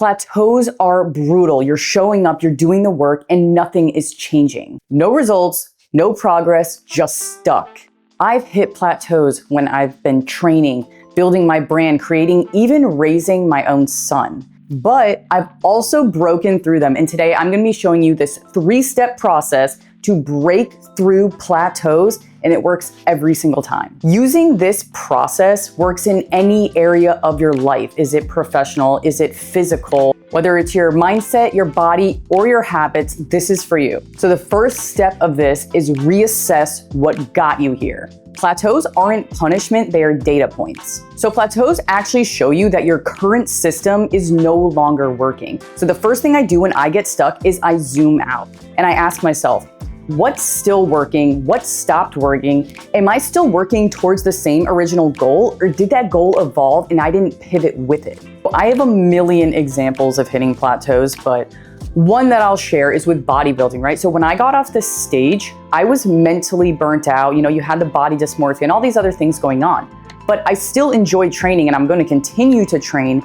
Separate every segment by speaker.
Speaker 1: Plateaus are brutal. You're showing up, you're doing the work, and nothing is changing. No results, no progress, just stuck. I've hit plateaus when I've been training, building my brand, creating, even raising my own son. But I've also broken through them. And today I'm gonna be showing you this 3-step process to break through plateaus, and it works every single time. Using this process works in any area of your life. Is it professional? Is it physical? Whether it's your mindset, your body, or your habits, this is for you. So the first step of this is reassess what got you here. Plateaus aren't punishment, they are data points. So plateaus actually show you that your current system is no longer working. So the first thing I do when I get stuck is I zoom out and I ask myself, what's still working? What stopped working? Am I still working towards the same original goal, or did that goal evolve and I didn't pivot with it? I have a million examples of hitting plateaus, but one that I'll share is with bodybuilding, right? So when I got off the stage, I was mentally burnt out. You had the body dysmorphia and all these other things going on. But I still enjoyed training, and I'm going to continue to train,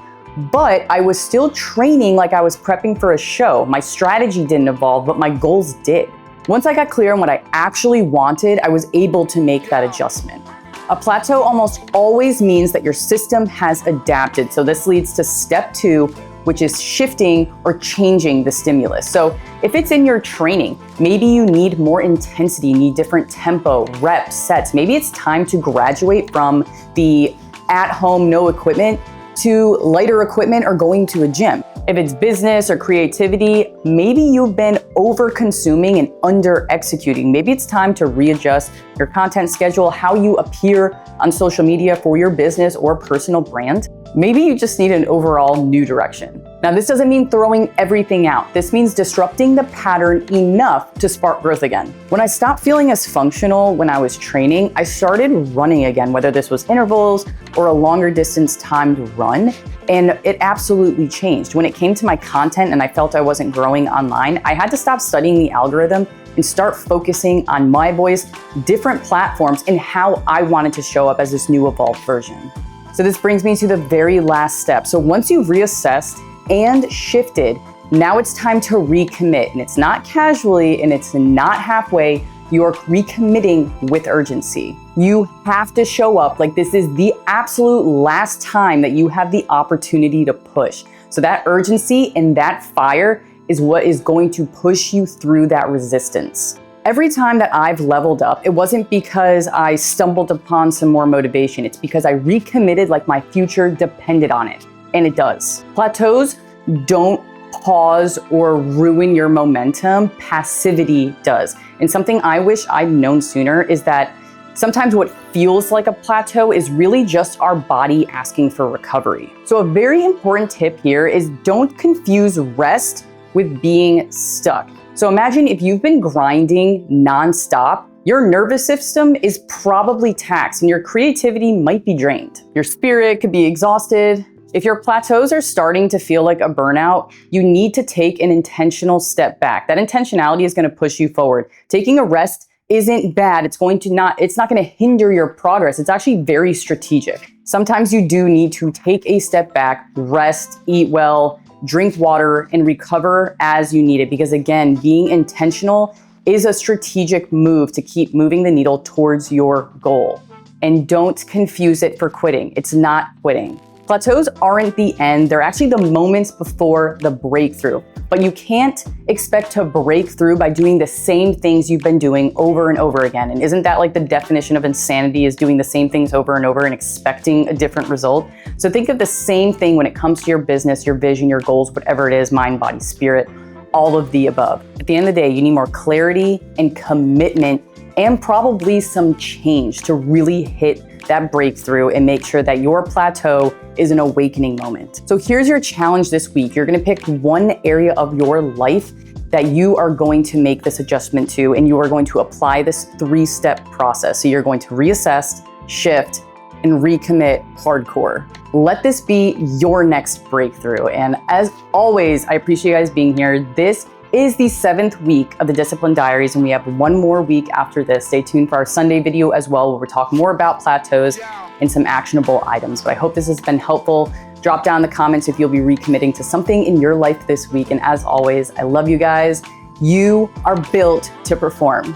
Speaker 1: but I was still training like I was prepping for a show. My strategy didn't evolve, but my goals did. Once I got clear on what I actually wanted, I was able to make that adjustment. A plateau almost always means that your system has adapted. So this leads to step 2, which is shifting or changing the stimulus. So if it's in your training, maybe you need more intensity, need different tempo, reps, sets. Maybe it's time to graduate from the at-home, no equipment to lighter equipment or going to a gym. If it's business or creativity, maybe you've been over-consuming and under-executing. Maybe it's time to readjust your content schedule, how you appear on social media for your business or personal brand. Maybe you just need an overall new direction. Now, this doesn't mean throwing everything out. This means disrupting the pattern enough to spark growth again. When I stopped feeling as functional when I was training, I started running again, whether this was intervals or a longer distance timed run. And it absolutely changed. When it came to my content and I felt I wasn't growing online, I had to stop studying the algorithm and start focusing on my voice, different platforms, and how I wanted to show up as this new evolved version. So this brings me to the very last step. So once you've reassessed and shifted, now it's time to recommit. And it's not casually and it's not halfway. You are recommitting with urgency. You have to show up like this is the absolute last time that you have the opportunity to push. So that urgency and that fire is what is going to push you through that resistance. Every time that I've leveled up, it wasn't because I stumbled upon some more motivation. It's because I recommitted like my future depended on it. And it does. Plateaus don't pause or ruin your momentum. Passivity does. And something I wish I'd known sooner is that sometimes what feels like a plateau is really just our body asking for recovery. So a very important tip here is don't confuse rest with being stuck. So imagine if you've been grinding nonstop, your nervous system is probably taxed and your creativity might be drained. Your spirit could be exhausted. If your plateaus are starting to feel like a burnout, you need to take an intentional step back. That intentionality is going to push you forward. Taking a rest isn't bad. It's not going to hinder your progress. It's actually very strategic. Sometimes you do need to take a step back, rest, eat well, drink water, and recover as you need it. Because again, being intentional is a strategic move to keep moving the needle towards your goal. And don't confuse it for quitting. It's not quitting. Plateaus aren't the end. They're actually the moments before the breakthrough. But you can't expect to break through by doing the same things you've been doing over and over again. And isn't that like the definition of insanity, is doing the same things over and over and expecting a different result? So think of the same thing when it comes to your business, your vision, your goals, whatever it is, mind, body, spirit, all of the above. At the end of the day, you need more clarity and commitment and probably some change to really hit that breakthrough and make sure that your plateau is an awakening moment. So here's your challenge this week. You're gonna pick one area of your life that you are going to make this adjustment to, and you are going to apply this 3-step process. So you're going to reassess, shift, and recommit hardcore. Let this be your next breakthrough. And as always, I appreciate you guys being here. This is the 7th week of the Discipline Diaries, and we have one more week after this. Stay tuned for our Sunday video as well, where we're talking more about plateaus and some actionable items. But I hope this has been helpful. Drop down in the comments if you'll be recommitting to something in your life this week. And as always, I love you guys. You are built to perform.